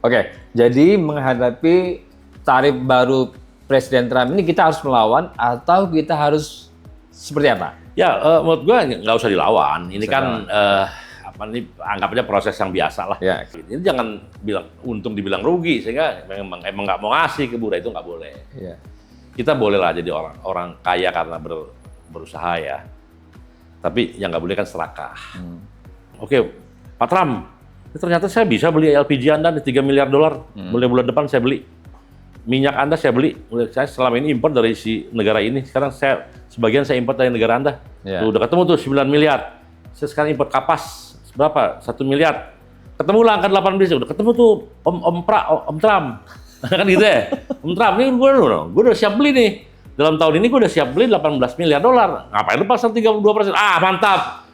Oke, jadi menghadapi tarif baru Presiden Trump ini kita harus melawan atau kita harus seperti apa? Ya, menurut gua nggak usah dilawan. Ini Usah kan anggap aja proses yang biasa lah. Ya. Ini jangan bilang untung dibilang rugi, sehingga emang nggak mau ngasih ke Bura, itu nggak boleh. Ya. Kita boleh lah jadi orang kaya karena berusaha ya. Tapi yang nggak boleh kan serakah. Oke, Pak Trump, ternyata saya bisa beli LPG Anda di $3 miliar. Mulai bulan depan saya beli. Minyak Anda saya beli. Saya selama ini impor dari si negara ini. Sekarang sebagian saya impor dari negara Anda. Ya. Tuh, udah ketemu tuh 9 miliar. Saya sekarang impor kapas berapa? 1 miliar. Ketemu lah angka 18. Udah ketemu tuh Om Trump. Kan gitu ya. Om Trump, ini gue udah siap beli nih. Dalam tahun ini gue udah siap beli $18 miliar. Ngapain lu pasar 32%? Ah, mantap.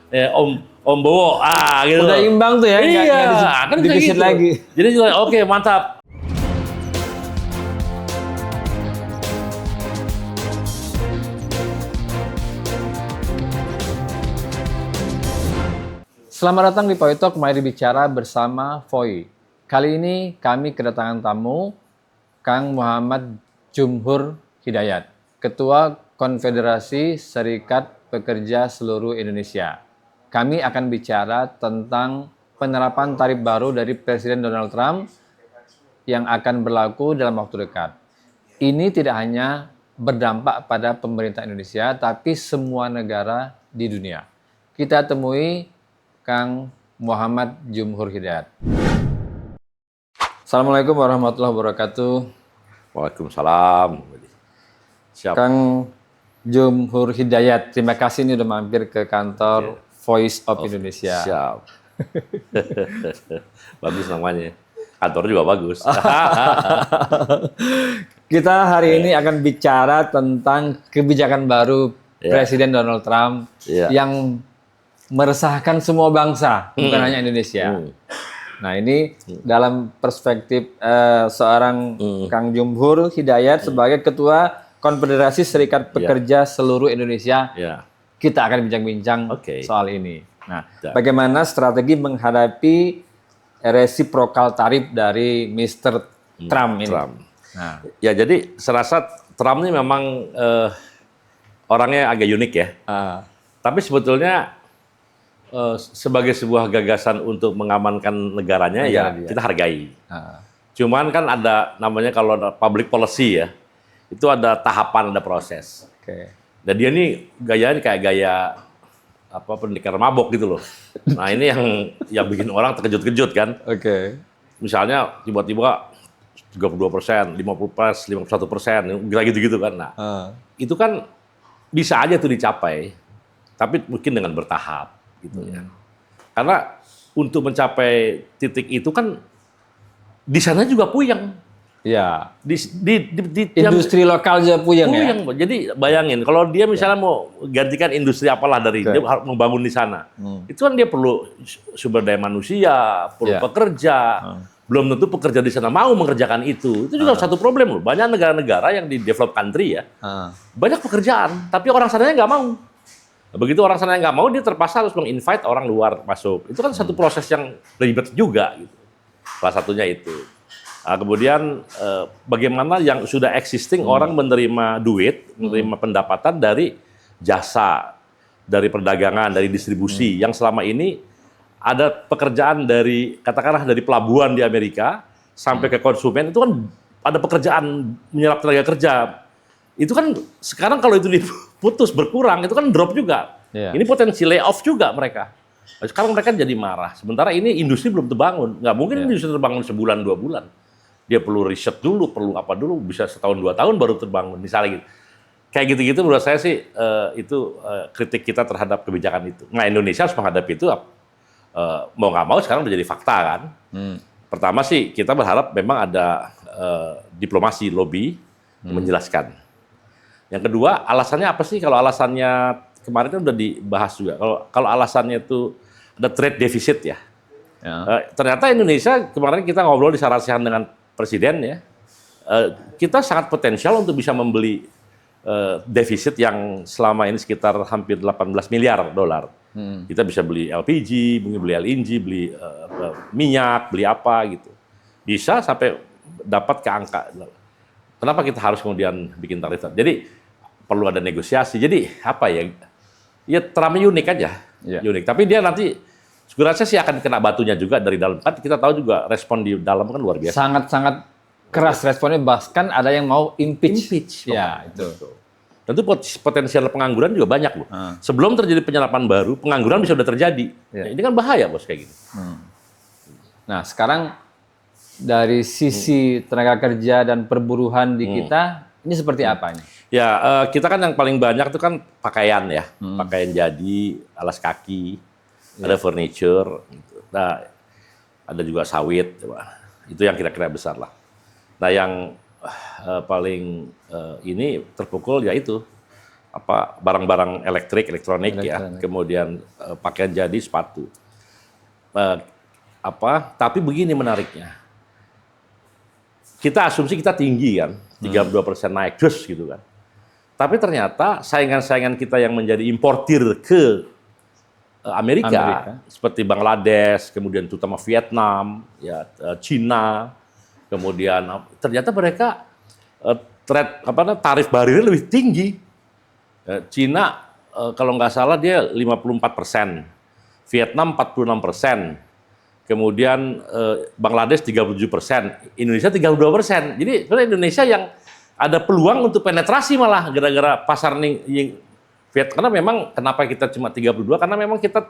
Om Bowo, gitu. Udah imbang tuh ya, iya, kan divisit gitu lagi. Jadi oke, mantap. Selamat datang di Foy Talk, mari bicara bersama Foy. Kali ini kami kedatangan tamu Kang Muhammad Jumhur Hidayat, Ketua Konfederasi Serikat Pekerja Seluruh Indonesia. Kami akan bicara tentang penerapan tarif baru dari Presiden Donald Trump yang akan berlaku dalam waktu dekat. Ini tidak hanya berdampak pada pemerintah Indonesia, tapi semua negara di dunia. Kita temui Kang Muhammad Jumhur Hidayat. Assalamualaikum warahmatullahi wabarakatuh. Waalaikumsalam. Siap. Kang Jumhur Hidayat, terima kasih ini udah mampir ke kantor Voice of Indonesia. Siap. Bagus namanya. Kantor juga bagus. Kita hari ini akan bicara tentang kebijakan baru Presiden Donald Trump yang meresahkan semua bangsa, bukan hanya Indonesia. Nah, ini dalam perspektif seorang Kang Jumhur Hidayat sebagai Ketua Konfederasi Serikat Pekerja Seluruh Indonesia, kita akan bincang-bincang soal ini. Nah, bagaimana strategi menghadapi resiprokal tarif dari Mr. Trump ini? Nah. Ya, jadi serasa Trump ini memang orangnya agak unik ya. Tapi sebetulnya sebagai sebuah gagasan untuk mengamankan negaranya kita hargai. Cuman kan ada namanya kalau public policy ya, itu ada tahapan, ada proses. Dan dia ini gayanya kayak gaya pendekar mabok gitu loh. Nah, ini yang bikin orang terkejut-kejut kan. Misalnya tiba-tiba 32%, 50%, 51%, kira gitu-gitu kan. Nah, itu kan bisa aja tuh dicapai, tapi mungkin dengan bertahap. Gitu ya. Karena untuk mencapai titik itu kan di sana juga puyeng. Ya. Di industri lokal juga puyeng ya. Jadi bayangin kalau dia misalnya mau gantikan industri apalah dari dia harus membangun di sana. Itu kan dia perlu sumber daya manusia, perlu pekerja. Belum tentu pekerja di sana mau mengerjakan itu. Itu juga satu problem loh. Banyak negara-negara yang di developed country ya. Banyak pekerjaan, tapi orang sananya nggak mau. Begitu orang sana yang nggak mau, dia terpaksa harus meng-invite orang luar masuk. Itu kan satu proses yang ribet juga. Gitu. Salah satunya itu. Nah, kemudian bagaimana yang sudah existing orang menerima duit, menerima pendapatan dari jasa, dari perdagangan, dari distribusi. Yang selama ini ada pekerjaan dari, katakanlah dari pelabuhan di Amerika sampai ke konsumen, itu kan ada pekerjaan menyerap tenaga kerja. Itu kan sekarang kalau itu diputus berkurang, itu kan drop juga. Ini potensi layoff juga mereka. Sekarang mereka jadi marah. Sementara ini industri belum terbangun. Nggak mungkin industri terbangun sebulan, 2 bulan. Dia perlu riset dulu, perlu apa dulu, bisa setahun, 2 tahun baru terbangun. Misalnya gitu. Kayak gitu-gitu menurut saya sih itu kritik kita terhadap kebijakan itu. Nah, Indonesia harus menghadapi itu mau nggak mau sekarang udah jadi fakta kan. Pertama sih kita berharap memang ada diplomasi, lobby menjelaskan. Yang kedua, alasannya apa sih? Kalau alasannya kemarin kan udah dibahas juga. Kalau alasannya itu ada trade deficit ya. Ternyata Indonesia kemarin kita ngobrol di sarasihan dengan presiden ya. Kita sangat potensial untuk bisa membeli defisit yang selama ini sekitar hampir $18 miliar. Kita bisa beli LPG, beli LNG, beli minyak, beli apa gitu. Bisa sampai dapat ke angka. Kenapa kita harus kemudian bikin tarif? Jadi perlu ada negosiasi. Jadi apa ya? Ya Trump unik aja, unik. Tapi dia nanti segera sih akan kena batunya juga dari dalam. Kan kita tahu juga respon di dalam kan luar biasa. Sangat-sangat keras responnya, bahkan ada yang mau impeach. Ya, itu. Tentu potensial pengangguran juga banyak loh. Sebelum terjadi penyerapan baru, pengangguran bisa udah terjadi. Nah, ini kan bahaya bos kayak gini. Nah, sekarang dari sisi tenaga kerja dan perburuhan di kita, ini seperti apa nih? Ya, kita kan yang paling banyak itu kan pakaian ya. Pakaian jadi, alas kaki, ada furniture. Gitu. Nah, ada juga sawit. Itu yang kira-kira besar lah. Nah, yang paling ini terpukul yaitu barang-barang elektronik ya. Kemudian pakaian jadi, sepatu. Tapi begini menariknya. Kita asumsi kita tinggi kan, 32% naik terus gitu kan. Tapi ternyata saingan-saingan kita yang menjadi importir ke Amerika, seperti Bangladesh, kemudian terutama Vietnam, ya Cina, kemudian ternyata mereka tarif barirnya lebih tinggi. Cina kalau nggak salah dia 54%, Vietnam 46%. Kemudian Bangladesh 37%, Indonesia 32%. Jadi sebenarnya Indonesia yang ada peluang untuk penetrasi malah gara-gara pasar nih karena memang kenapa kita cuma 32? Karena memang kita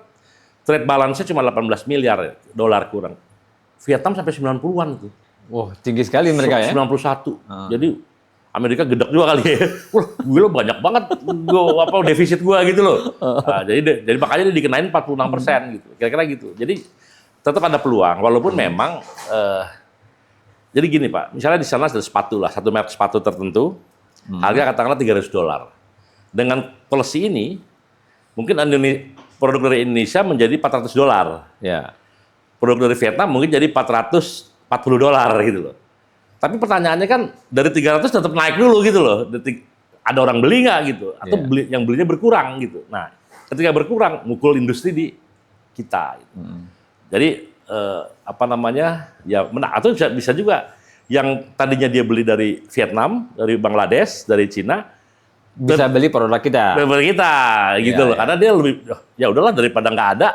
trade balance-nya cuma 18 miliar dolar kurang. Vietnam sampai 90-an itu. Wah, tinggi sekali mereka ya. 91. Jadi Amerika gedek juga kali ya. Wah, gue banyak banget defisit gua gitu loh. Nah, jadi makanya dia dikenain 46% gitu. Kira-kira gitu. Jadi tetap ada peluang, walaupun memang jadi gini Pak, misalnya di sana ada sepatu lah, satu merek sepatu tertentu, harga katakanlah $300. Dengan policy ini, mungkin produk dari Indonesia menjadi $400. Ya. Produk dari Vietnam mungkin jadi $440 gitu loh. Tapi pertanyaannya kan dari 300 tetap naik dulu gitu loh. Ada orang beli nggak gitu? Atau yang belinya berkurang gitu. Nah, ketika berkurang, mukul industri di kita. Gitu. Jadi ya atau bisa juga yang tadinya dia beli dari Vietnam, dari Bangladesh, dari Cina bisa beli produk kita. Produk kita gitu loh. Karena dia lebih ya udahlah daripada nggak ada,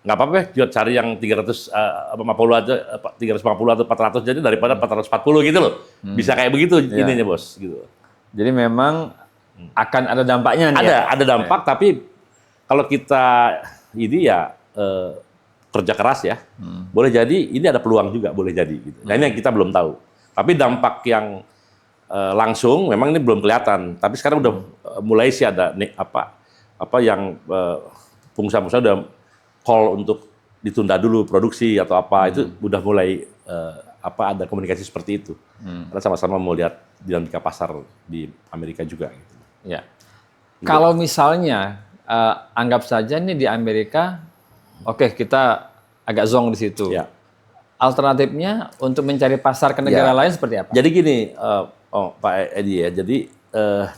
nggak apa-apa ya cari yang 350 aja, 350 atau 400 jadi daripada 440 gitu loh. Bisa kayak begitu ininya bos gitu. Jadi memang akan ada dampaknya nih. Ada dampak tapi kalau kita ini ya kerja keras ya, boleh jadi ini ada peluang juga, boleh jadi. Gitu. Nah ini yang kita belum tahu. Tapi dampak yang langsung memang ini belum kelihatan. Tapi sekarang udah mulai sih ada yang pengusaha-pengusaha udah call untuk ditunda dulu produksi atau apa itu udah mulai ada komunikasi seperti itu. Karena sama-sama mau lihat dinamika pasar di Amerika juga. Gitu. Ya. Kalau misalnya anggap saja nih di Amerika. Oke, kita agak zong di situ. Ya. Alternatifnya untuk mencari pasar ke negara lain seperti apa? Jadi gini, Pak Edi ya. Jadi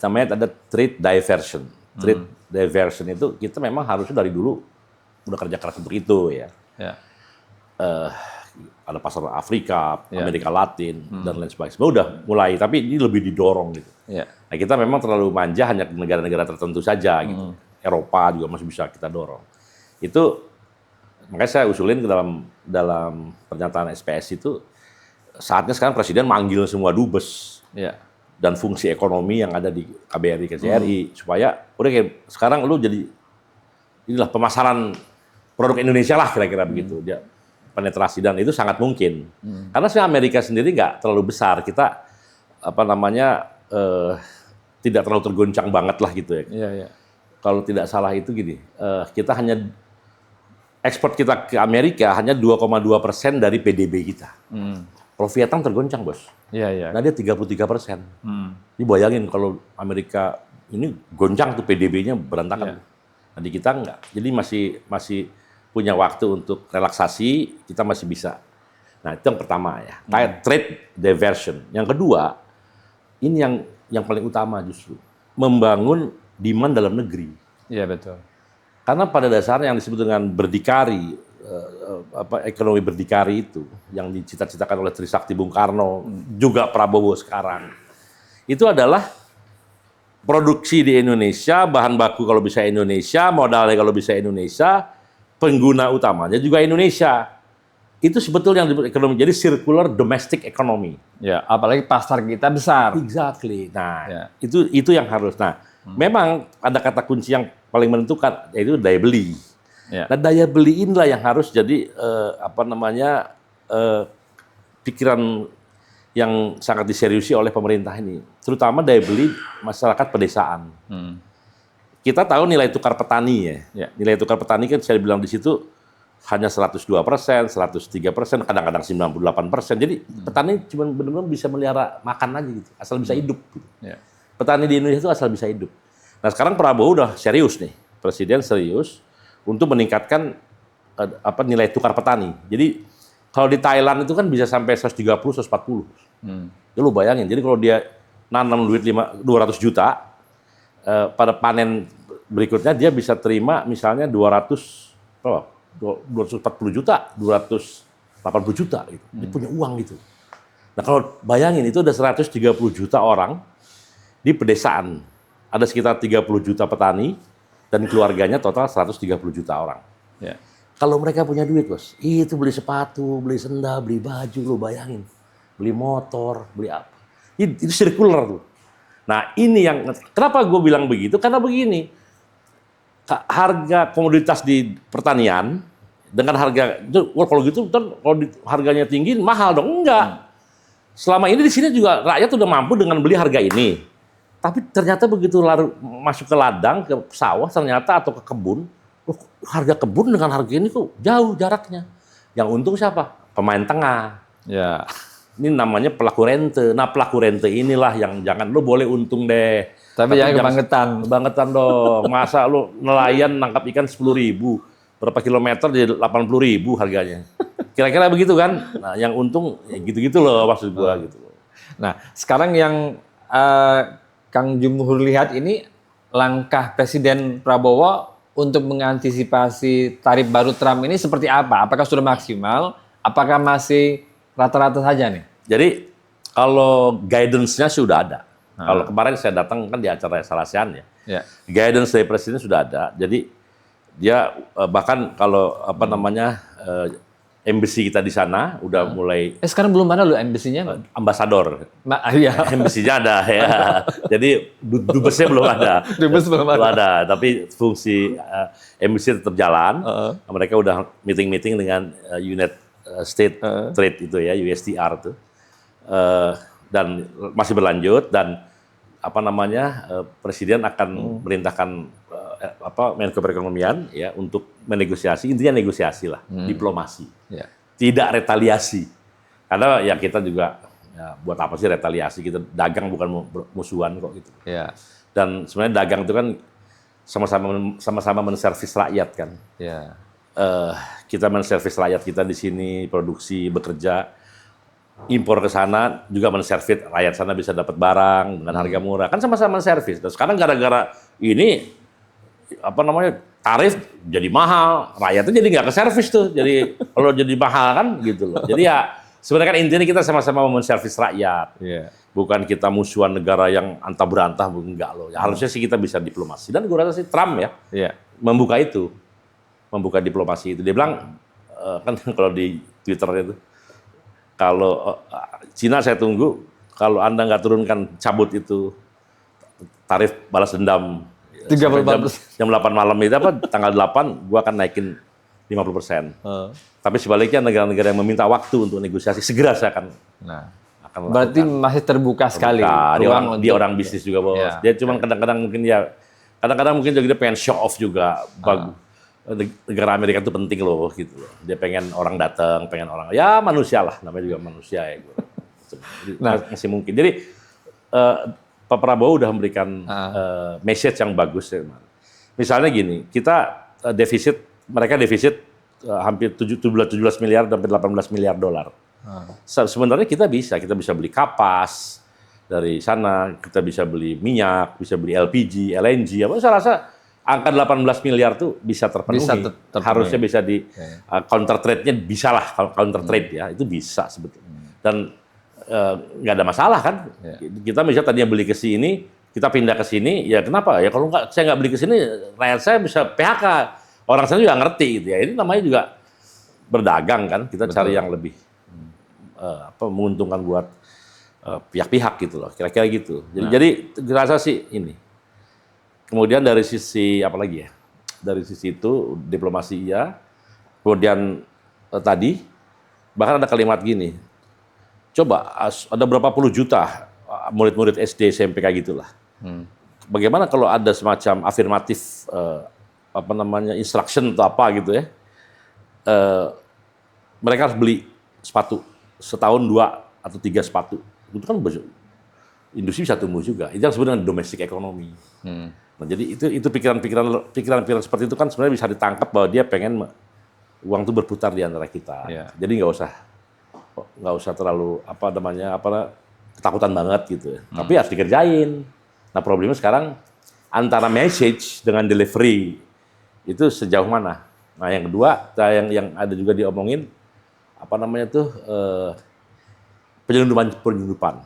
namanya ada trade diversion. Trade diversion itu kita memang harusnya dari dulu udah kerja keras untuk itu ya. Ada pasar Afrika, Amerika Latin dan lain sebagainya. Udah mulai, tapi ini lebih didorong gitu. Nah kita memang terlalu manja hanya ke negara-negara tertentu saja gitu. Eropa juga masih bisa kita dorong. Itu makanya saya usulin ke dalam pernyataan SPS itu saatnya sekarang presiden manggil semua dubes dan fungsi ekonomi yang ada di KBRI, KJRI supaya udah kayak sekarang lu jadi inilah pemasaran produk Indonesia lah kira-kira begitu dia penetrasi dan itu sangat mungkin karena sebenarnya Amerika sendiri nggak terlalu besar kita tidak terlalu tergoncang banget lah gitu ya. Kalau tidak salah itu gini kita hanya ekspor kita ke Amerika hanya 2,2% dari PDB kita. Kalau Vietnam tergoncang, bos. Nah dia 33%. Ini bayangin kalau Amerika ini goncang tuh PDB-nya berantakan. Nah di kita enggak. Jadi masih punya waktu untuk relaksasi, kita masih bisa. Nah itu yang pertama ya. Trade diversion. Yang kedua, ini yang paling utama justru membangun demand dalam negeri. Iya betul. Karena pada dasarnya yang disebut dengan berdikari ekonomi berdikari itu yang dicita-citakan oleh Trisakti Bung Karno, juga Prabowo sekarang, itu adalah produksi di Indonesia, bahan baku kalau bisa Indonesia, modalnya kalau bisa Indonesia, pengguna utamanya juga Indonesia. Itu sebetulnya yang ekonomi, jadi circular domestic economy. Ya, apalagi pasar kita besar. Exactly. Nah, itu yang harus. Nah, memang ada kata kunci yang paling menentukan, yaitu daya beli. Ya. Nah, daya beli inilah yang harus jadi pikiran yang sangat diseriusi oleh pemerintah ini, terutama daya beli masyarakat pedesaan. Kita tahu nilai tukar petani ya. Nilai tukar petani kan saya bilang di situ hanya 102%, 103%, kadang-kadang 98%. Jadi petani cuma benar-benar bisa melihara makan aja gitu, asal bisa hidup. Gitu. Petani di Indonesia itu asal bisa hidup. Nah sekarang Prabowo udah serius nih, Presiden serius untuk meningkatkan nilai tukar petani. Jadi kalau di Thailand itu kan bisa sampai 130, 140. Ya lu bayangin, jadi kalau dia nanam duit 200 juta, pada panen berikutnya dia bisa terima misalnya 240 juta, 280 juta gitu. Dia punya uang gitu. Nah kalau bayangin itu ada 130 juta orang di pedesaan. Ada sekitar 30 juta petani dan keluarganya total 130 juta orang. Ya. Kalau mereka punya duit, bos, itu beli sepatu, beli sendal, beli baju, lo bayangin. Beli motor, beli apa. Itu circular tuh. Nah ini yang, kenapa gue bilang begitu? Karena begini, harga komoditas di pertanian, dengan harga, kalau gitu, kalau harganya tinggi, mahal dong. Enggak. Selama ini di sini juga rakyat udah mampu dengan beli harga ini. Tapi ternyata begitu masuk ke ladang, ke sawah ternyata atau ke kebun, harga kebun dengan harga ini kok jauh jaraknya. Yang untung siapa? Pemain tengah. Ya. Ini namanya pelaku rente. Nah pelaku rente inilah yang jangan, lo boleh untung deh. Tapi jangan kebangetan. Kebangetan dong. Masa lo nelayan nangkap ikan 10.000, berapa kilometer jadi 80.000 harganya. Kira-kira begitu kan? Nah yang untung ya gitu-gitu loh maksud gua gitu. Nah sekarang yang Kang Jumhur lihat ini langkah Presiden Prabowo untuk mengantisipasi tarif baru Trump ini seperti apa? Apakah sudah maksimal? Apakah masih rata-rata saja nih? Jadi kalau guidance-nya sudah ada. Kalau kemarin saya datang kan di acara ASEAN ya. Guidance dari Presiden sudah ada. Jadi dia bahkan kalau embassy kita di sana udah mulai. Sekarang belum ada loh embassy-nya. Ambasador. Iya. Embassy-nya ada ya. Jadi dubesnya belum ada. Dubes belum ada. Tapi fungsi embassy tetap jalan. Mereka udah meeting dengan United State Trade itu ya, USTR itu. Dan masih berlanjut dan Presiden akan merintahkan Menko Perekonomian ya untuk menegosiasi, intinya negosiasi lah, diplomasi. Tidak retaliasi. Karena ya kita juga ya, buat apa sih retaliasi? Kita dagang bukan musuhan kok gitu. Dan sebenarnya dagang itu kan sama-sama menservis rakyat kan. Kita menservis rakyat kita di sini, produksi, bekerja, impor ke sana juga menservis rakyat sana bisa dapat barang dengan harga murah. Kan sama-sama menservis. Dan sekarang gara-gara ini tarif jadi mahal, rakyatnya jadi nggak ke servis tuh. Jadi kalau jadi mahal kan gitu loh. Jadi ya sebenarnya kan intinya kita sama-sama menservis rakyat. Bukan kita musuhan negara yang antah berantah, enggak loh. Ya, harusnya sih kita bisa diplomasi. Dan gue rasa sih Trump ya membuka itu. Membuka diplomasi itu. Dia bilang, kan kalau di Twitter itu, kalau Cina saya tunggu, kalau Anda nggak turunkan, cabut itu tarif balas dendam, 34%. Jam 8 malam itu tanggal 8, gua akan naikin 50%. Tapi sebaliknya negara-negara yang meminta waktu untuk negosiasi, segera saya akan berarti lakukan. Masih terbuka sekali. Dia orang bisnis juga, bos. Dia cuma kadang-kadang mungkin dia pengen show off juga. Negara Amerika itu penting loh gitu loh. Dia pengen orang datang, pengen orang ya manusia lah, namanya juga manusia ya. Masih mungkin. Jadi Pak Prabowo udah memberikan message yang bagus ya. Misalnya gini, kita mereka defisit hampir 17 miliar sampai 18 miliar dolar. Sebenarnya kita bisa beli kapas dari sana, kita bisa beli minyak, bisa beli LPG, LNG, saya rasa angka 18 miliar tuh bisa terpenuhi. Terpenuhi. Harusnya bisa di counter trade-nya bisa lah, counter trade ya, itu bisa sebetulnya. Dan nggak ada masalah kan? Kita misalnya tadinya beli ke sini, kita pindah ke sini, ya kenapa? Ya kalau nggak, saya nggak beli ke sini, rakyat saya bisa PHK. Orang sana juga ngerti gitu ya. Ini namanya juga berdagang kan, kita cari yang lebih menguntungkan buat pihak-pihak gitu loh, kira-kira gitu. Jadi rasa sih ini. Kemudian dari sisi apa lagi ya? Dari sisi itu diplomasi iya. Kemudian tadi bahkan ada kalimat gini. Coba ada berapa puluh juta murid-murid SD, SMP kayak gitulah. Bagaimana kalau ada semacam afirmatif instruction atau apa gitu ya? Mereka harus beli sepatu setahun 2 atau 3 sepatu. Itu kan industri bisa tumbuh juga. Itu yang disebut dengan domestic economy. Nah, jadi itu pikiran seperti itu kan sebenarnya bisa ditangkap bahwa dia pengen uang itu berputar di antara kita. Jadi nggak usah terlalu ketakutan banget gitu. Tapi harus dikerjain. Nah, problemnya sekarang antara message dengan delivery itu sejauh mana. Nah, yang kedua yang ada juga diomongin penyelundupan.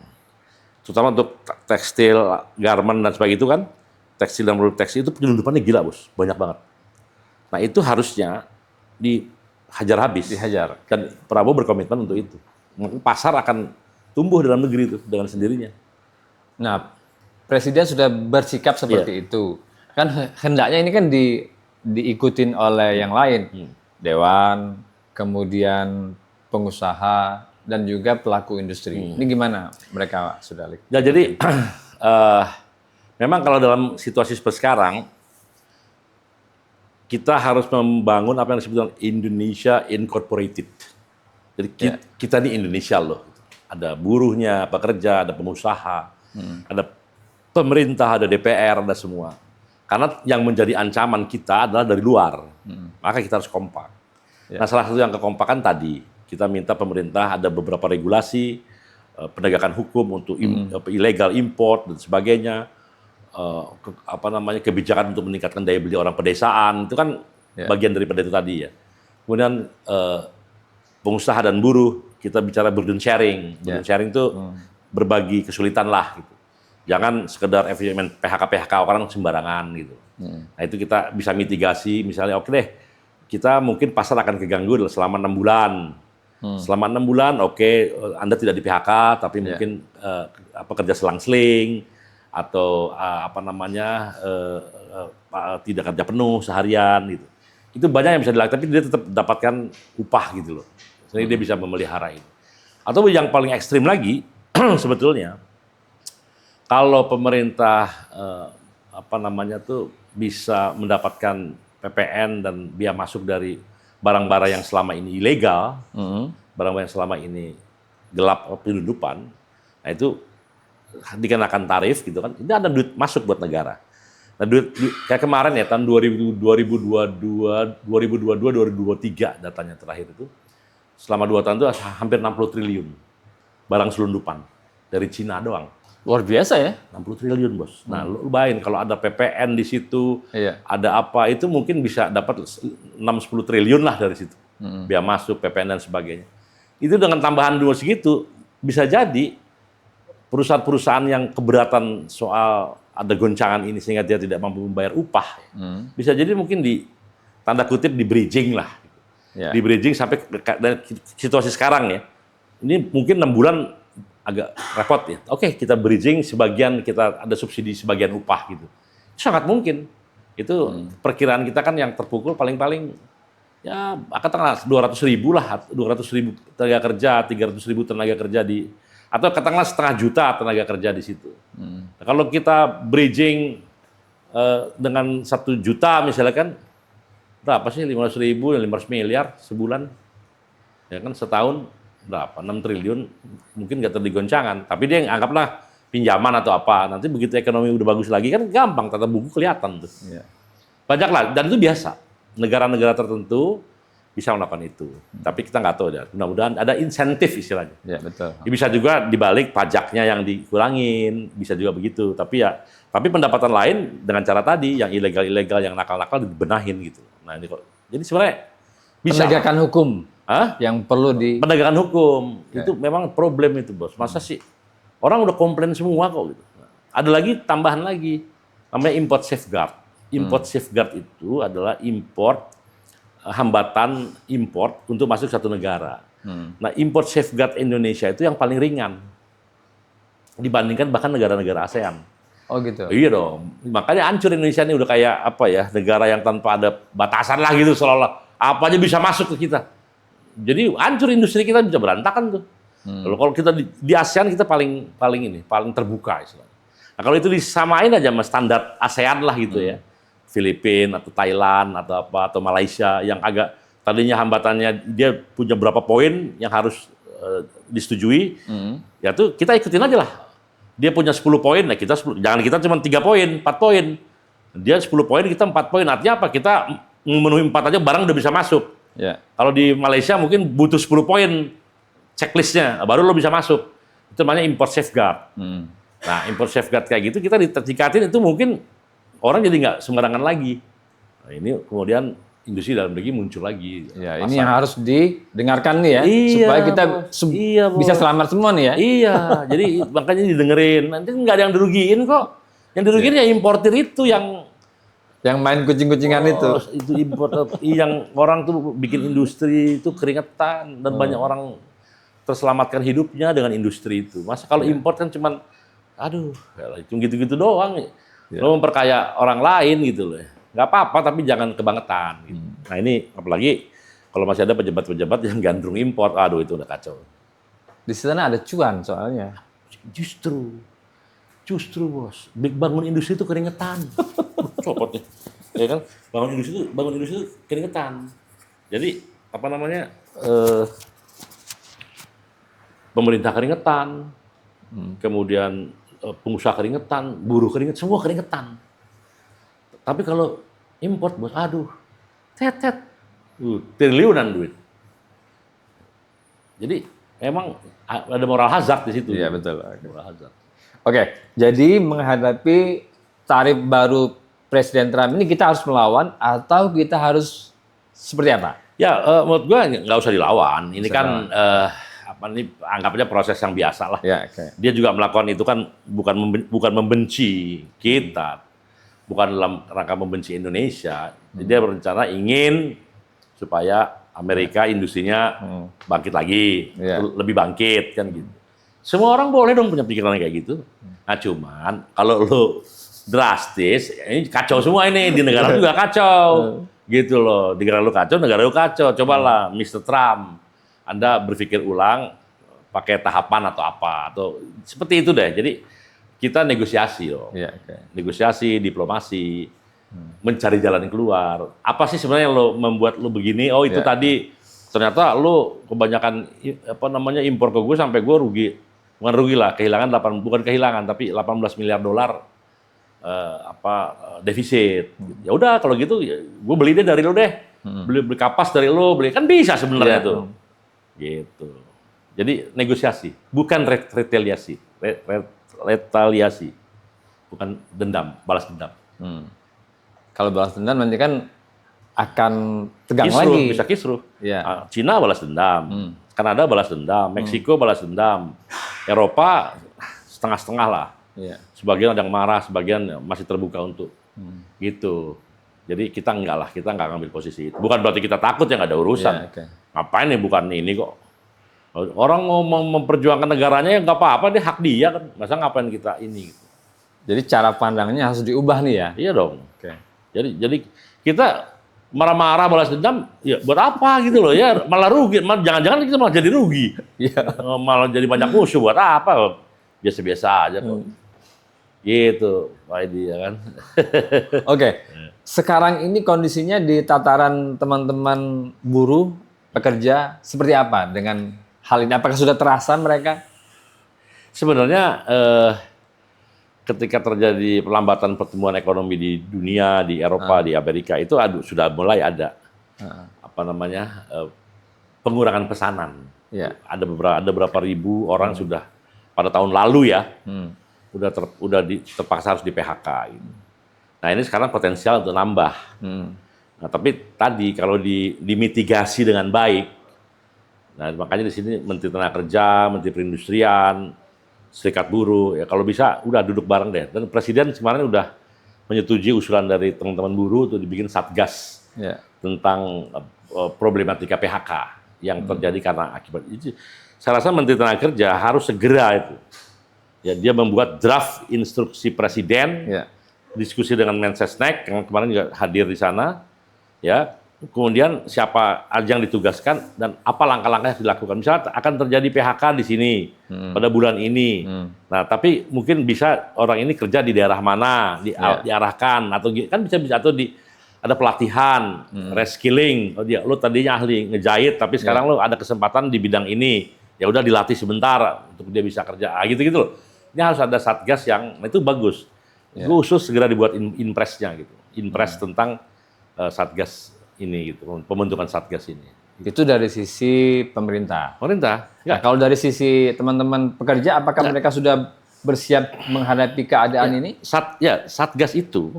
Terutama untuk tekstil, garment dan sebagainya itu kan, tekstil dan produk tekstil itu penyelundupannya gila, Bos. Banyak banget. Nah, itu harusnya dihajar habis. Dan Prabowo berkomitmen untuk itu. Pasar akan tumbuh dalam negeri itu dengan sendirinya. Nah, Presiden sudah bersikap seperti itu. Kan hendaknya ini kan diikutin oleh yang lain. Dewan, kemudian pengusaha, dan juga pelaku industri. Ini gimana mereka sudah lihat? Ya, jadi memang kalau dalam situasi seperti sekarang, kita harus membangun apa yang disebut dengan Indonesia Incorporated. Jadi kita ini Indonesia loh. Ada buruhnya, pekerja, ada pengusaha, ada pemerintah, ada DPR, ada semua. Karena yang menjadi ancaman kita adalah dari luar. Maka kita harus kompak. Nah, salah satu yang kekompakan tadi, kita minta pemerintah ada beberapa regulasi, penegakan hukum untuk ilegal import dan sebagainya, kebijakan untuk meningkatkan daya beli orang pedesaan, itu kan bagian daripada itu tadi ya. Kemudian pengusaha dan buruh, kita bicara burden sharing. Burden sharing itu berbagi kesulitan lah gitu. Jangan sekedar efisien PHK orang sembarangan gitu. Nah, itu kita bisa mitigasi, misalnya oke deh, kita mungkin pasar akan keganggu selama 6 bulan. Selama 6 bulan, oke, Anda tidak di PHK, tapi mungkin kerja selang-seling atau tidak kerja penuh seharian gitu. Itu banyak yang bisa dilakukan, tapi dia tetap dapatkan upah gitu loh. Jadi dia bisa memelihara itu. Atau yang paling ekstrim lagi, sebetulnya, kalau pemerintah bisa mendapatkan PPN dan biaya masuk dari barang-barang yang selama ini ilegal, barang-barang yang selama ini gelap penyelundupan, nah itu dikenakan tarif gitu kan, ini ada duit masuk buat negara. Nah, kayak kemarin ya tahun 2022, 2023 datanya terakhir itu, selama 2 tahun itu hampir 60 triliun barang selundupan dari Cina doang. Luar biasa ya. 60 triliun, Bos. Nah, lu bayangin kalau ada PPN di situ, ada apa, itu mungkin bisa dapat 6-10 triliun lah dari situ. Biaya masuk, PPN dan sebagainya. Itu dengan tambahan dua segitu, bisa jadi perusahaan-perusahaan yang keberatan soal ada goncangan ini sehingga dia tidak mampu membayar upah, bisa jadi mungkin tanda kutip di bridging lah. Di bridging sampai situasi sekarang ya. Ini mungkin 6 bulan agak repot ya. Oke, kita bridging sebagian, kita ada subsidi sebagian upah gitu. Itu sangat mungkin. Itu perkiraan kita kan yang terpukul paling-paling ya katakanlah 200.000 lah, 200.000 tenaga kerja, 300.000 tenaga kerja atau katakanlah 500.000 tenaga kerja di situ. Nah, kalau kita bridging dengan 1 juta misalnya kan berapa sih 500.000, 500 miliar sebulan? Ya kan setahun berapa? 6 triliun mungkin nggak terjadi goncangan. Tapi dia anggaplah pinjaman atau apa. Nanti begitu ekonomi udah bagus lagi kan gampang, tata buku kelihatan tuh. Banyak lah, dan itu biasa. Negara-negara tertentu bisa melakukan itu. Tapi kita nggak tahu ya. Mudah-mudahan ada insentif istilahnya. Ya, betul. Ya, bisa juga dibalik pajaknya yang dikurangin, bisa juga begitu. Tapi pendapatan lain dengan cara tadi yang ilegal-ilegal, yang nakal-nakal dibenahin gitu. Nah ini kok. Jadi sebenarnya bisa. Penegakan hukum yang perlu penegakan hukum itu memang problem itu, Bos. Masa sih orang udah komplain semua kok gitu. Ada lagi tambahan lagi namanya import safeguard. Import safeguard itu adalah hambatan import untuk masuk satu negara. Nah, import safeguard Indonesia itu yang paling ringan dibandingkan bahkan negara-negara ASEAN. Oh gitu. Iya dong. Makanya hancur Indonesia ini udah kayak apa ya, negara yang tanpa ada batasan lah gitu, seolah-olah apa aja bisa masuk ke kita. Jadi hancur industri kita, bisa berantakan tuh. Kalau kita di ASEAN kita paling terbuka istilahnya. Nah, kalau itu disamain aja sama standar ASEAN lah gitu ya. Filipina atau Thailand atau Malaysia yang agak tadinya hambatannya dia punya berapa poin yang harus disetujui. Ya tuh kita ikutin aja lah. Dia punya 10 poin, nah kita 10, jangan kita cuma 3 poin, 4 poin. Dia 10 poin, kita 4 poin. Artinya apa? Kita memenuhi 4 aja barang udah bisa masuk. Ya. Kalau di Malaysia mungkin butuh 10 poin checklistnya, baru lo bisa masuk. Itu namanya import safeguard. Nah, import safeguard kayak gitu kita ditikatin itu mungkin orang jadi nggak sembarangan lagi. Nah, ini kemudian industri dalam negeri muncul lagi. Ya, ini yang harus didengarkan nih ya, Iya, supaya kita bisa Bos. selamat semua nih ya. Iya, jadi makanya didengerin. Nanti nggak ada yang dirugiin kok. Yang dirugiin ya importir itu yang main kucing-kucingan itu. Itu import yang orang tuh bikin industri itu keringetan dan banyak orang terselamatkan hidupnya dengan industri itu. Masa kalau import kan cuman aduh, itu gitu-gitu doang. Lo memperkaya orang lain gitu loh. Nggak apa-apa tapi jangan kebangetan gitu. Nah, ini apalagi kalau masih ada pejabat-pejabat yang gandrung import, aduh itu udah kacau. Di sana ada cuan soalnya. Justru Bos, bangun industri itu keringetan. Copotnya. Ya kan? Bangun industri itu keringetan. Jadi apa namanya? Pemerintah keringetan. Kemudian pengusaha keringetan, buruh keringetan, semua keringetan. Tapi kalau import, Bos, aduh, triliunan duit. Jadi memang ada moral hazard di situ. Iya, betul. Moral hazard. Oke, jadi menghadapi tarif baru Presiden Trump ini kita harus melawan atau kita harus seperti apa? Ya, menurut gua nggak usah dilawan. Ini kan anggapnya proses yang biasa lah. Ya, okay. Dia juga melakukan itu kan bukan membenci kita, bukan dalam rangka membenci Indonesia. Dia berencana ingin supaya Amerika industrinya bangkit lagi, lebih bangkit kan gitu. Semua orang boleh dong punya pikiran kayak gitu. Nah cuman kalau lo drastis, ini kacau semua ini di negara juga kacau, gitu loh. Di negara lo kacau, negara lo kacau. Cobalah, Mr. Trump, Anda berpikir ulang, pakai tahapan atau apa, atau seperti itu deh. Jadi kita negosiasi loh, negosiasi, diplomasi, mencari jalan keluar. Apa sih sebenarnya yang lo membuat lo begini? Oh itu tadi ternyata lo kebanyakan impor ke gue sampai gue rugi. Bukan rugi lah, bukan kehilangan, tapi 18 miliar dolar defisit. Ya udah kalau gitu, gue beli deh dari lo deh, beli kapas dari lo, kan bisa sebenarnya tuh. Gitu. Jadi negosiasi, bukan retaliasi, bukan dendam, balas dendam. Kalau balas dendam nanti kan akan tegang kisruh, lagi. Bisa kisruh. Ya. Cina balas dendam. Kanada balas dendam, Meksiko balas dendam, Eropa setengah-setengah lah. Sebagian ada yang marah, sebagian masih terbuka untuk gitu. Jadi kita nggak ngambil posisi itu. Bukan berarti kita takut ya, nggak ada urusan. Ngapain nih, bukan ini kok. Orang mau memperjuangkan negaranya ya nggak apa-apa, dia hak dia kan. Masa ngapain kita ini? Gitu. Jadi cara pandangnya harus diubah nih ya. Iya dong. Jadi kita marah-marah balas dendam, ya buat apa gitu loh ya, malah rugi, jangan-jangan kita malah jadi rugi, malah jadi banyak musuh, buat apa? Biasa-biasa aja kok, gitu, Pak Edi ya kan. Oke, sekarang ini kondisinya di tataran teman-teman buruh, pekerja, seperti apa dengan hal ini? Apakah sudah terasa mereka? Sebenarnya ketika terjadi pelambatan pertumbuhan ekonomi di dunia, di Eropa, di Amerika itu sudah mulai ada pengurangan pesanan. Ya. Ada beberapa ribu orang sudah pada tahun lalu ya, terpaksa harus di PHK. Gitu. Nah ini sekarang potensial untuk nambah. Nah tapi tadi kalau dimitigasi dengan baik, nah makanya di sini Menteri Tenaga Kerja, Menteri Perindustrian, Serikat Buruh, ya kalau bisa udah duduk bareng deh. Dan Presiden kemarin udah menyetujui usulan dari teman-teman buruh untuk dibikin satgas tentang problematika PHK yang terjadi karena akibat itu. Saya rasa Menteri Tenaga Kerja harus segera itu, ya dia membuat draft instruksi Presiden, diskusi dengan Mensesnek yang kemarin juga hadir di sana, ya. Kemudian siapa aja yang ditugaskan dan apa langkah-langkah yang dilakukan. Misalnya akan terjadi PHK di sini pada bulan ini. Nah, tapi mungkin bisa orang ini kerja di daerah mana, diarahkan atau kan bisa atau ada pelatihan, reskilling. Oh dia, lo tadinya ahli ngejahit, tapi sekarang lo ada kesempatan di bidang ini. Ya udah dilatih sebentar untuk dia bisa kerja. Gitu-gitu loh. Ini harus ada satgas yang itu bagus. Khusus segera dibuat impresnya gitu. Impres tentang satgas ini gitu, pembentukan satgas ini. Itu dari sisi pemerintah. Pemerintah. Nah, kalau dari sisi teman-teman pekerja, apakah mereka sudah bersiap menghadapi keadaan ini? Satgas itu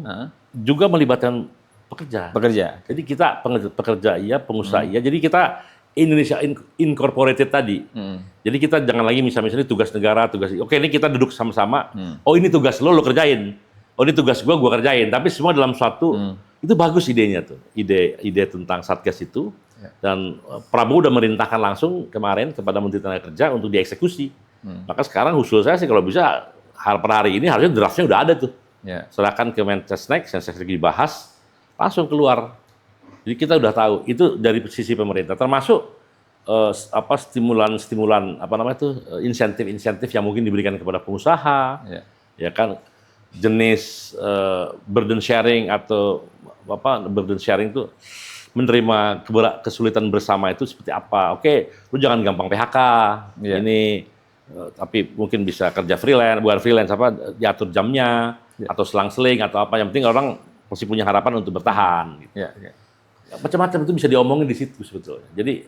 juga melibatkan pekerja. Pekerja. Jadi kita pekerja iya, pengusaha iya. Jadi kita Indonesia Incorporated tadi. Jadi kita jangan lagi misalnya tugas negara, oke ini kita duduk sama-sama. Oh ini tugas lo kerjain. Oh ini tugas gua kerjain. Tapi semua dalam suatu itu bagus idenya tuh, ide tentang satgas itu, dan Prabowo udah merintahkan langsung kemarin kepada Menteri Tenaga Kerja untuk dieksekusi. Maka sekarang usul saya sih kalau bisa per hari ini harusnya draftnya udah ada tuh, serahkan ke Mensesnek dibahas, langsung keluar. Jadi kita udah tahu itu dari sisi pemerintah, termasuk stimulan insentif yang mungkin diberikan kepada pengusaha, ya kan jenis burden sharing atau burden sharing itu menerima kesulitan bersama itu seperti apa. Oke, lu jangan gampang PHK. Ini tapi mungkin bisa kerja freelance, bukan freelance diatur jamnya atau selang-seling atau apa. Yang penting orang masih punya harapan untuk bertahan. Gitu. Macam-macam itu bisa diomongin di situ sebetulnya. Jadi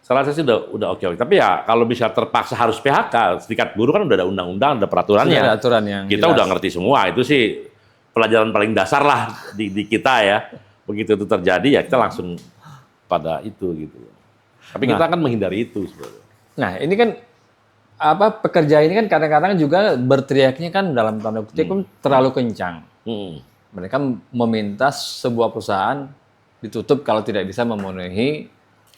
saya rasa sih udah oke. Tapi ya kalau bisa terpaksa harus PHK, Serikat Buruh kan udah ada undang-undang, ada peraturannya. Ada aturan yang kita jelas. Udah ngerti semua. Itu sih pelajaran paling dasar lah di kita ya. Begitu itu terjadi ya kita langsung pada itu gitu. Tapi kita akan menghindari itu sebenarnya. Nah, ini kan pekerja ini kan kadang-kadang juga berteriaknya kan dalam tanda kutip terlalu kencang. Mereka meminta sebuah perusahaan ditutup kalau tidak bisa memenuhi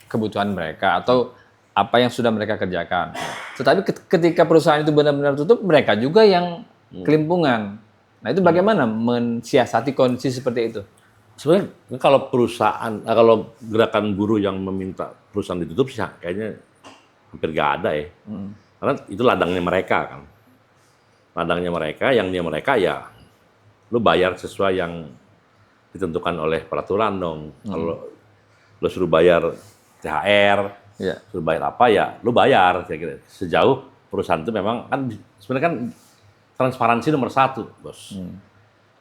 kebutuhan mereka atau apa yang sudah mereka kerjakan. Tetapi ketika perusahaan itu benar-benar tutup, mereka juga yang kelimpungan. Nah itu bagaimana mensiasati kondisi seperti itu? Sebenarnya kalau kalau gerakan buruh yang meminta perusahaan ditutup sih kayaknya hampir nggak ada ya. Karena itu ladangnya mereka kan. Ladangnya mereka, yang dia mereka ya lu bayar sesuai yang ditentukan oleh peraturan dong. Kalau lu suruh bayar THR, suruh bayar apa ya, lu bayar kira-kira. Sejauh perusahaan itu memang kan sebenarnya kan transparansi nomor 1, bos.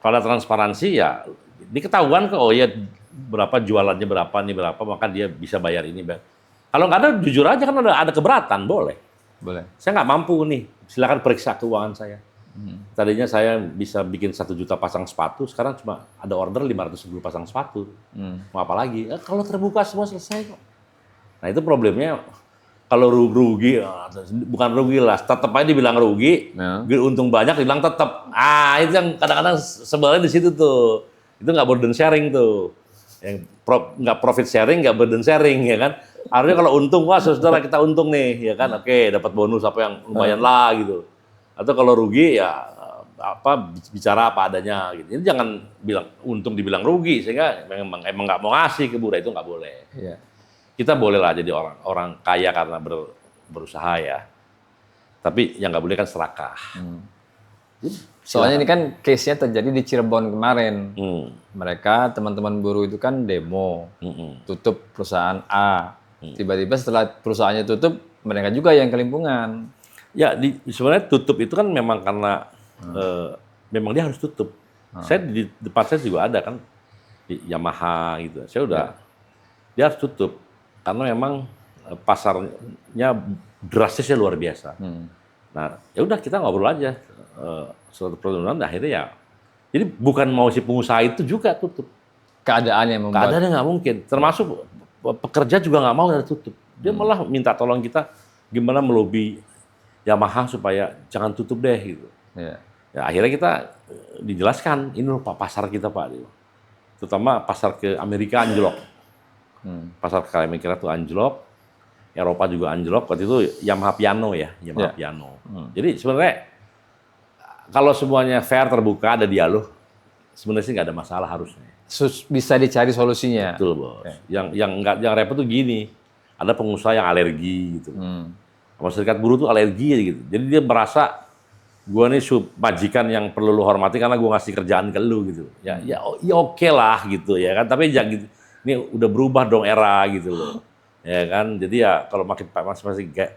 Kalau ada transparansi ya diketahuan kok, oh ya berapa jualannya berapa, maka dia bisa bayar ini. Kalau nggak ada, jujur aja kan ada keberatan, boleh. Saya nggak mampu nih, silakan periksa keuangan saya. Tadinya saya bisa bikin 1 juta pasang sepatu, sekarang cuma ada order 510 pasang sepatu. Mau apa lagi? Kalau terbuka semua selesai kok. Nah itu problemnya. Kalau rugi, bukan rugi lah, tetap aja dibilang rugi, untung banyak dibilang tetap. Itu yang kadang-kadang sebelnya di situ tuh. Itu nggak burden sharing tuh. Yang nggak profit sharing, nggak burden sharing, ya kan. Harusnya kalau untung, wah saudara kita untung nih, ya kan. Oke, dapat bonus apa yang lumayan lah gitu. Atau kalau rugi ya bicara apa adanya gitu. Ini jangan bilang untung dibilang rugi, sehingga emang nggak mau ngasih ke buruh, itu nggak boleh. Kita boleh lah jadi orang kaya karena berusaha ya. Tapi yang nggak boleh kan serakah. Soalnya ini kan case-nya terjadi di Cirebon kemarin. Mereka, teman-teman buruh itu kan demo. Tutup perusahaan A. Tiba-tiba setelah perusahaannya tutup, mereka juga yang kelimpungan. Ya, sebenarnya tutup itu kan memang karena memang dia harus tutup. Saya di depan saya juga ada kan di Yamaha gitu. Saya udah dia harus tutup karena memang pasarnya drastisnya luar biasa. Nah, ya udah kita ngobrol aja suatu pertemuan akhirnya ya. Jadi bukan mau si pengusaha itu juga tutup. Keadaan yang membuat. Keadaannya nggak mungkin. Termasuk pekerja juga nggak mau ada tutup. Dia malah minta tolong kita gimana melobi Yamaha supaya jangan tutup deh gitu. Ya. Ya, akhirnya kita dijelaskan ini loh Pak pasar kita Pak. Terutama pasar ke Amerika anjlok. Pasar ke Amerika tuh anjlok. Eropa juga anjlok. Waktu itu Yamaha Piano ya, Yamaha Piano. Jadi sebenarnya kalau semuanya fair terbuka ada dialog, sebenarnya sih nggak ada masalah harusnya. Bisa dicari solusinya. Betul bos. Yang repot tuh gini, ada pengusaha yang alergi gitu. Sama serikat buruh tuh alergi gitu. Jadi dia merasa gua nih majikan yang perlu lu hormati karena gua ngasih kerjaan ke lu gitu. Ya oke lah gitu ya kan. Tapi jangan gitu. Ini udah berubah dong era gitu loh. Ya kan. Jadi ya kalau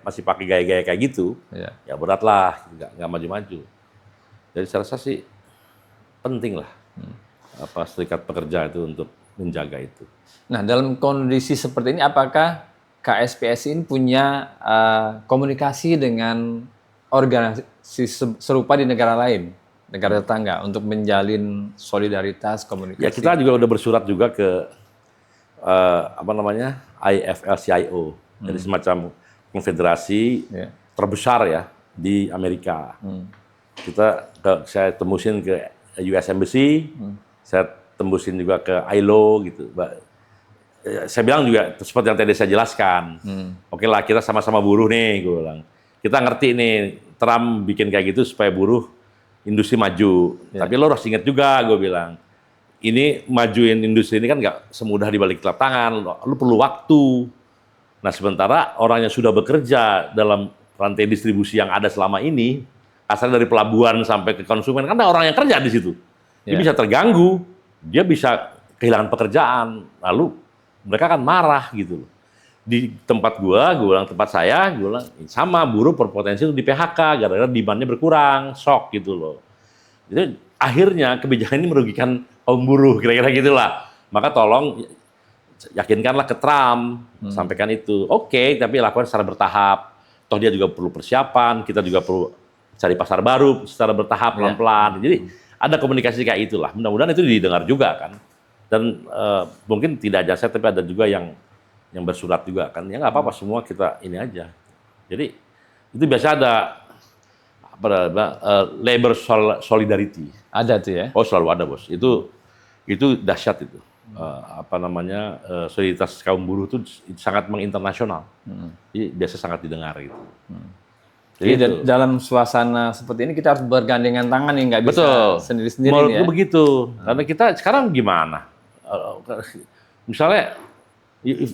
masih pakai gaya-gaya kayak gitu, ya berat lah, nggak maju-maju. Jadi saya rasa sih penting lah apa serikat pekerja itu untuk menjaga itu. Nah, dalam kondisi seperti ini, apakah KSPSI ini punya komunikasi dengan organisasi serupa di negara lain, negara tetangga, untuk menjalin solidaritas komunikasi? Ya kita juga udah bersurat juga ke IFL-CIO, jadi semacam konfederasi terbesar ya di Amerika. Saya tembusin ke US Embassy, saya tembusin juga ke ILO gitu. Saya bilang juga seperti yang tadi saya jelaskan. Oke lah kita sama-sama buruh nih, gue bilang. Kita ngerti nih Trump bikin kayak gitu supaya buruh industri maju. Tapi lo harus ingat juga, gue bilang. Ini majuin industri ini kan nggak semudah dibalik telapak tangan. Lo perlu waktu. Nah sementara orang yang sudah bekerja dalam rantai distribusi yang ada selama ini, asal dari pelabuhan sampai ke konsumen, kan ada orang yang kerja di situ. Dia bisa terganggu, dia bisa kehilangan pekerjaan, lalu mereka akan marah gitu loh. Di tempat gua bilang tempat saya, gua bilang sama buruh berpotensi untuk di PHK gara-gara demand-nya berkurang, shock gitu loh. Jadi akhirnya kebijakan ini merugikan kaum buruh, kira-kira gitulah. Maka tolong yakinkanlah ke Trump, sampaikan itu. Oke, tapi lakukan secara bertahap. Toh dia juga perlu persiapan, kita juga perlu cari pasar baru secara bertahap pelan-pelan. Jadi ada komunikasi kayak itulah. Mudah-mudahan itu didengar juga kan. Dan mungkin tidak aja saya, tapi ada juga yang bersurat juga kan. Ya nggak apa-apa semua kita ini aja. Jadi itu biasa ada labor solidarity. Ada tuh ya? Oh selalu ada bos. Itu dahsyat itu. Solidaritas kaum buruh itu sangat menginternasional. Jadi biasa sangat didengar gitu. Jadi dalam suasana seperti ini kita harus bergandengan tangan nih, nggak bisa sendiri-sendiri ya. Menurutku begitu. Karena kita sekarang gimana? Misalnya,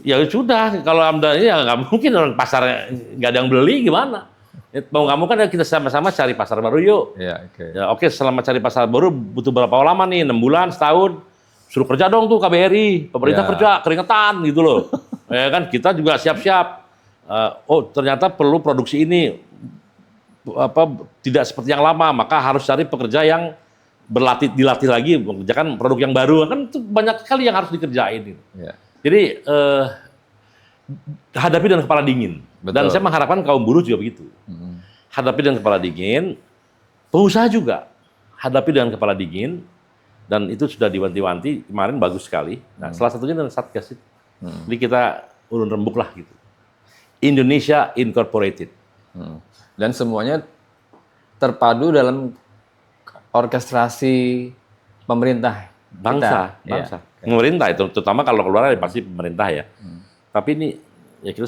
ya sudah kalau AMDA ya nggak mungkin orang pasarnya nggak ada yang beli gimana? Mau nggak mau kan kita sama-sama cari pasar baru yuk. Oke, selama cari pasar baru butuh berapa lama nih? 6 bulan, setahun. Suruh kerja dong tuh KBRI, pemerintah kerja keringetan gitu loh. Ya kan kita juga siap-siap. Ternyata perlu produksi ini tidak seperti yang lama, maka harus cari pekerja yang dilatih lagi mengerjakan produk yang baru. Kan itu banyak sekali yang harus dikerjain. Jadi hadapi dengan kepala dingin. Dan saya mengharapkan kaum buruh juga begitu. Hadapi dengan kepala dingin, pengusaha juga hadapi dengan kepala dingin. Dan itu sudah diwanti-wanti, kemarin bagus sekali. Nah, salah satunya dengan Satgas itu. Jadi kita ulun rembuk lah gitu. Indonesia Incorporated. Dan semuanya terpadu dalam orkestrasi pemerintah. Bangsa. Pemerintah itu, terutama kalau keluar pasti pemerintah ya. Tapi ini, ya kita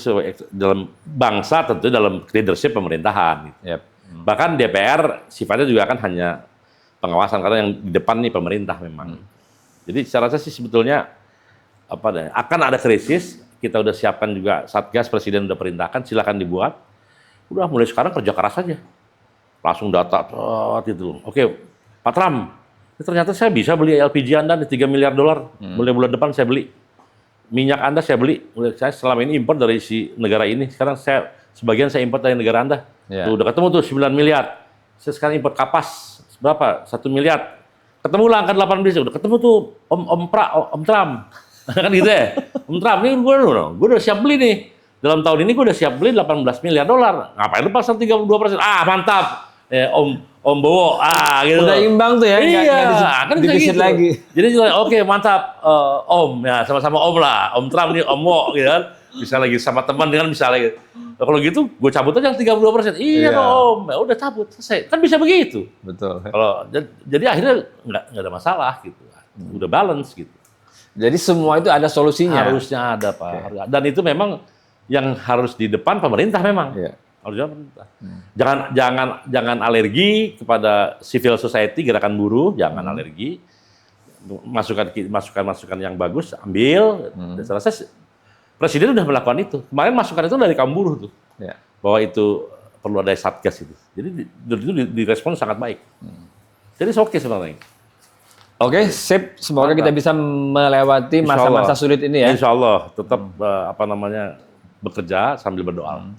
dalam bangsa tentu dalam leadership pemerintahan. Gitu. Bahkan DPR sifatnya juga kan hanya pengawasan, karena yang di depan nih pemerintah memang. Jadi saya rasa sih sebetulnya akan ada krisis, kita udah siapkan juga Satgas, Presiden udah perintahkan, silakan dibuat. Udah mulai sekarang kerja keras aja. Langsung data gitu. Oke, Pak Trump, ternyata saya bisa beli LPG Anda di $3 miliar. Mulai bulan depan saya beli. Minyak Anda saya beli. Saya selama ini impor dari si negara ini. Sekarang sebagian saya impor dari negara Anda. Tuh, udah ketemu tuh 9 miliar. Saya sekarang impor kapas. Berapa? 1 miliar. Ketemu lah angka 18, udah ketemu tuh Om Trump. Kan gitu ya. Om Trump ini gue udah siap beli nih. Dalam tahun ini gue udah siap beli 18 miliar dolar. Ngapain lu pasar 32%? Ah, mantap. Om Bowo, gitu. Udah imbang tuh ya, Iya, kan kayak divisit gitu. lagi. Jadi oke, mantap. Om, ya sama-sama Om lah. Om Trump nih, Om Wo, gitu kan. Bisa lagi sama teman dengan bisa lagi. Nah, kalau gitu, gue cabut aja yang 32%. Iya dong, Om. Ya udah cabut, selesai. Kan bisa begitu. Betul. Jadi akhirnya nggak ada masalah gitu. Udah balance gitu. Jadi semua itu ada solusinya. Harusnya ada, Pak. Dan itu memang yang harus di depan pemerintah memang. Iya. Harusnya pemerintah. Jangan alergi kepada civil society, gerakan buruh, jangan alergi. Masukan yang bagus ambil. Dan selesai. Presiden udah melakukan itu. Kemarin masukan itu dari kaum buruh tuh. Ya. Bahwa itu perlu ada satgas itu. Jadi itu direspon sangat baik. Jadi oke sebenarnya. Oke, sip. Semoga kita bisa melewati masa-masa sulit ini ya. Insya Allah tetap bekerja sambil berdoa.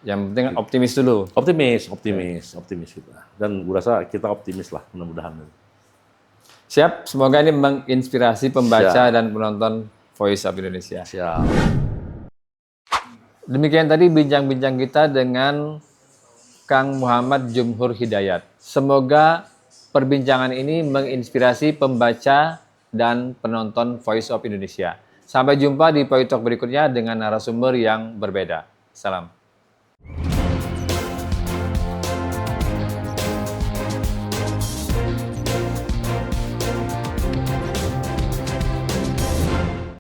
Yang penting optimis dulu. Optimis gitu. Dan gue rasa kita optimis lah mudah-mudahan. Siap. Semoga ini menginspirasi pembaca dan penonton Voice of Indonesia. Siap. Demikian tadi bincang-bincang kita dengan Kang Muhammad Jumhur Hidayat. Semoga perbincangan ini menginspirasi pembaca dan penonton Voice of Indonesia. Sampai jumpa di Poi Talk berikutnya dengan narasumber yang berbeda. Salam.